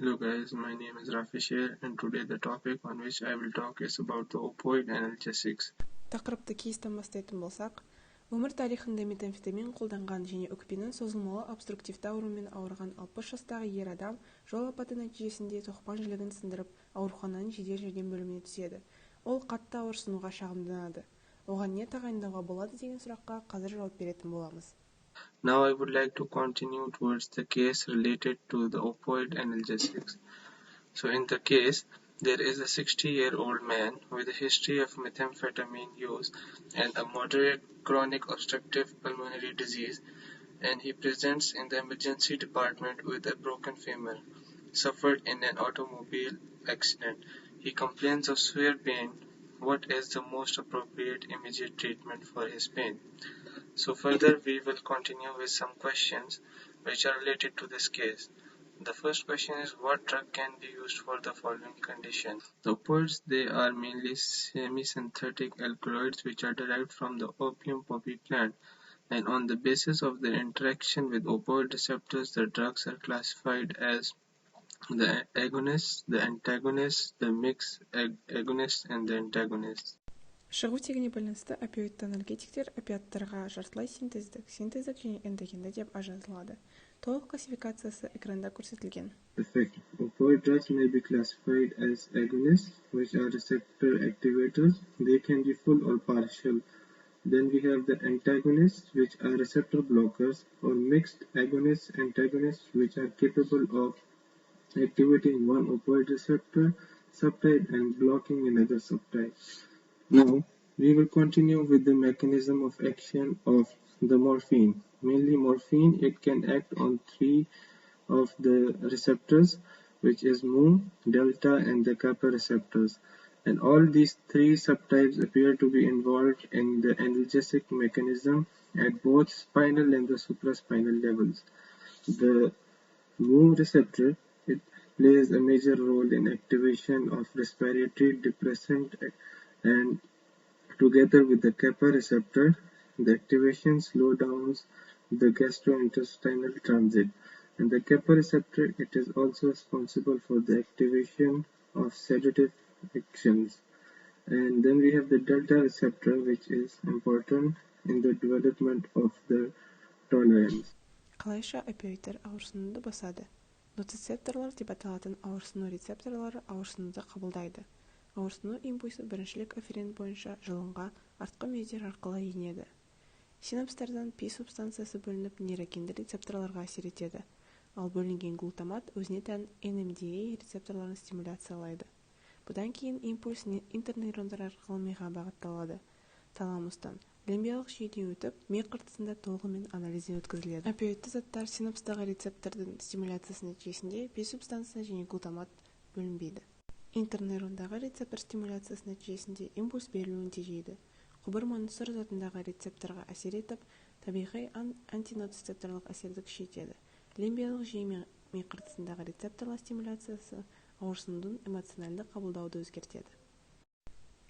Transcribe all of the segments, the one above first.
Hello guys, my name is Rafish here, and today the topic on which I will talk is about the opioid analgesics. Тақырыпты кейстен бастайтын болсақ, өмір тарихында метамфетамин қолданған және өкпенің созылмалы обструктивті аурумен ауырған 60 жастағы ер адам жол апаты нәтижесінде тоқпан жілігін сындырып, аурухананың жедел жәрдем бөліміне түседі. Ол қатты ауырсынуға шағымданады. Оған не тағайындауға болады деген сұраққа қазір жауап беретін боламыз. Now I would like to continue towards the case related to the opioid analgesics. So in the case, there is a 60-year-old man with a history of methamphetamine use and a moderate chronic obstructive pulmonary disease, and he presents in the emergency department with a broken femur, suffered in an automobile accident. He complains of severe pain. What is the most appropriate immediate treatment for his pain? So further we will continue with some questions which are related to this case. The first question is, what drug can be used for the following condition? The opioids, they are mainly semi-synthetic alkaloids which are derived from the opium poppy plant, and on the basis of their interaction with opioid receptors, the drugs are classified as the agonists, the antagonists, the mixed agonists, and the antagonists. Шығу тегіне байланысты опиоидты анальгетиктер опиаттарға жартылай синтездік және эндогенді деп ажыратылады. Толық классификациясы экранда көрсетілген. Effect. Opioid drugs may be classified as agonists, which are receptor activators. They can be full or partial. Then we have the antagonists, which are receptor blockers, or mixed agonists, antagonists, which are capable of activating one opioid receptor subtype and blocking another subtype. Now, we will continue with the mechanism of action of the morphine. Mainly morphine, it can act on three of the receptors, which is mu, delta, and the kappa receptors. And all these three subtypes appear to be involved in the analgesic mechanism at both spinal and the supraspinal levels. The mu receptor, it plays a major role in activation of respiratory depressant, and together with the kappa receptor, the activation slows down the gastrointestinal transit. And the kappa receptor, it is also responsible for the activation of sedative actions. And then we have the delta receptor, which is important in the development of the tolerance. Қалайша опиоидтер ауырсынуды басады. Ноцицепторлар деп аталатын ауырсыну рецепторлары ауырсынуды қабылдайды. Ауырсыну импульсы біріншілік афферент бойынша жылынға артқы мүйіздер арқылы енеді. Синапстардан пи субстанциясы бөлініп нейрогенді рецепторларға әсер етеді. Ал бөлінген глутамат өзіне тән NMDA рецепторларын стимуляциялайды. Бұдан кейін импульс интернейрондар арқылы миға бағытталады. Таламустан лимбиялық жүйеден өтіп, ми қыртысында толығымен анализден өткізіледі. Опиоидты заттар синапстағы рецептордың стимуляциясы нәтижесінде пи субстанция және глутамат бөлінбейді. Интернейрондағы рецептор стимуляциясы нәтижесінде импульс берілуін тежейді. Құбыр моносор затындағы рецепторға әсер етіп, табиғи антиноцицепторлық әсерді күшейтеді. Лимбиялық жүйе ми қыртысындағы рецепторлар стимуляциясы ауырсынудың эмоционалды қабылдауды өзгертеді.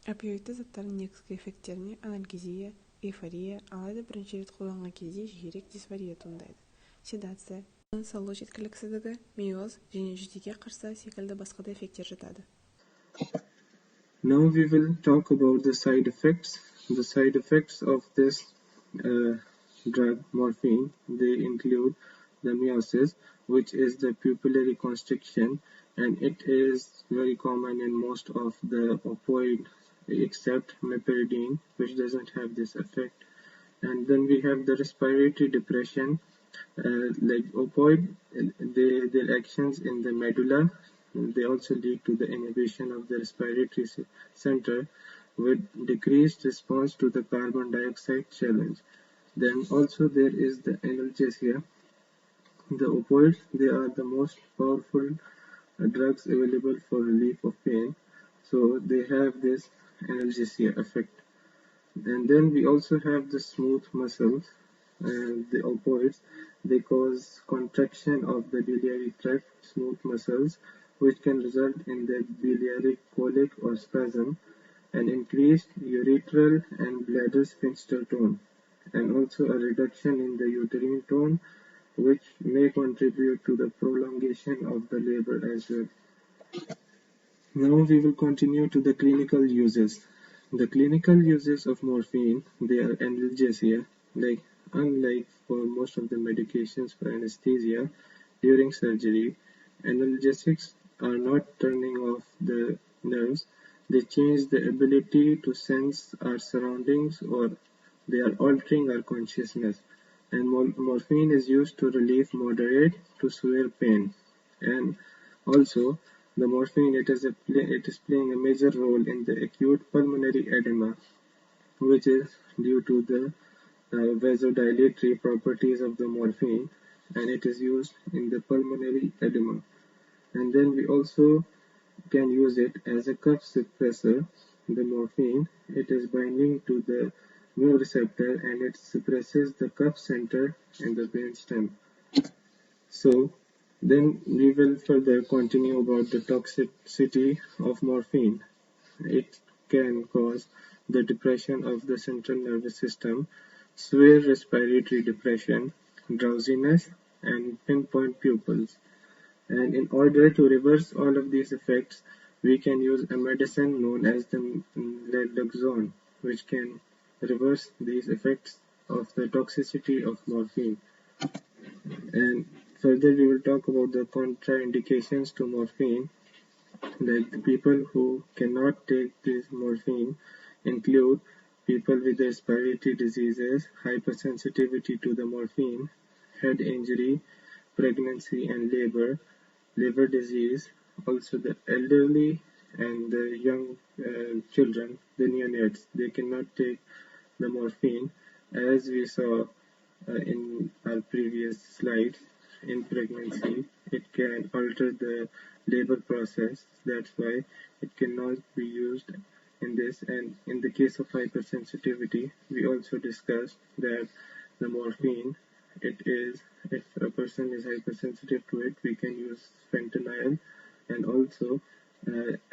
Опиоидты заттардың негізгі эффекттеріне анальгезия, эйфория, алайда бірінші рет қолданған кезде жиірек дисфория туындайды. Седация, салу жеткіліксіздігі, миоз және жүйкеге қарсы секілді басқа да эффекттер жатады. Now we will talk about the side effects. The side effects of this drug, morphine, they include the meiosis, which is the pupillary constriction, and it is very common in most of the opioid except meperidine, which doesn't have this effect. And then we have the respiratory depression, like opioid, their actions in the medulla, they also lead to the inhibition of the respiratory center with decreased response to the carbon dioxide challenge. Then also there is the analgesia. The opioids, they are the most powerful drugs available for relief of pain, so they have this analgesia effect. And then we also have the smooth muscles. The opioids, they cause contraction of the biliary tract smooth muscles, which can result in the biliary colic or spasm, and increased urethral and bladder sphincter tone, and also a reduction in the uterine tone which may contribute to the prolongation of the labor as well. Now we will continue to the clinical uses. The clinical uses of morphine, they are analgesia, unlike for most of the medications for anesthesia during surgery, analgesics are not turning off the nerves, they change the ability to sense our surroundings, or they are altering our consciousness. And morphine is used to relieve moderate to severe pain. And also, the morphine it is playing a major role in the acute pulmonary edema, which is due to the vasodilatory properties of the morphine, and it is used in the pulmonary edema. And then we also can use it as a cough suppressor. The morphine it is binding to the mu receptor and it suppresses the cough center in the brainstem. So then we will further continue about the toxicity of morphine. It can cause the depression of the central nervous system, severe respiratory depression, drowsiness, and pinpoint pupils. And in order to reverse all of these effects, we can use a medicine known as the naloxone, which can reverse these effects of the toxicity of morphine. And further, we will talk about the contraindications to morphine. Like the people who cannot take this morphine include people with respiratory diseases, hypersensitivity to the morphine, head injury, pregnancy and liver disease, also the elderly and the young children, the neonates. They cannot take the morphine, as we saw in our previous slides. In pregnancy, it can alter the labor process. That's why it cannot be used in this. And in the case of hypersensitivity, we also discussed that the morphine, it is, if a person is hypersensitive to it, we can use fentanyl. And also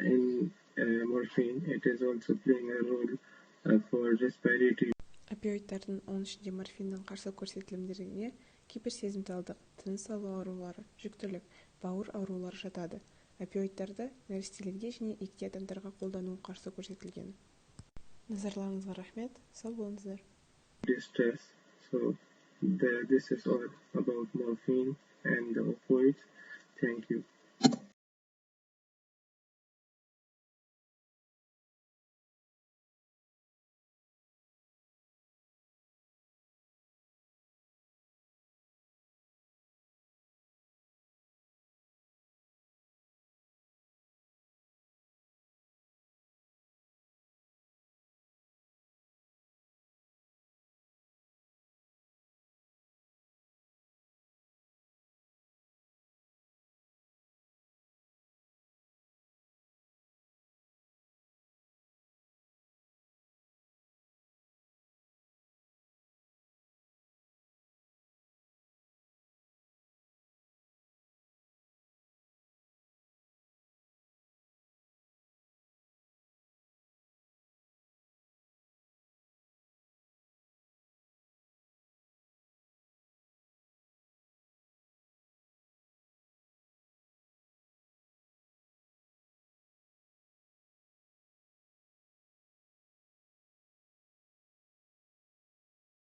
in morphine, it is also playing a role for respiratory. Опиоидтардың, оның ішінде морфиннің қарсы көрсетілімдеріне гиперсезімталдық, тыныс алу аурулары, жүктілік, бауыр аурулары жатады. Опиоидтарды нәрестелерге және егде адамдарға қолдану қарсы көрсетілген. Назарларыңызға рахмет, сау болыңыздар. Distress. So this is all about morphine and the opioids. Thank you.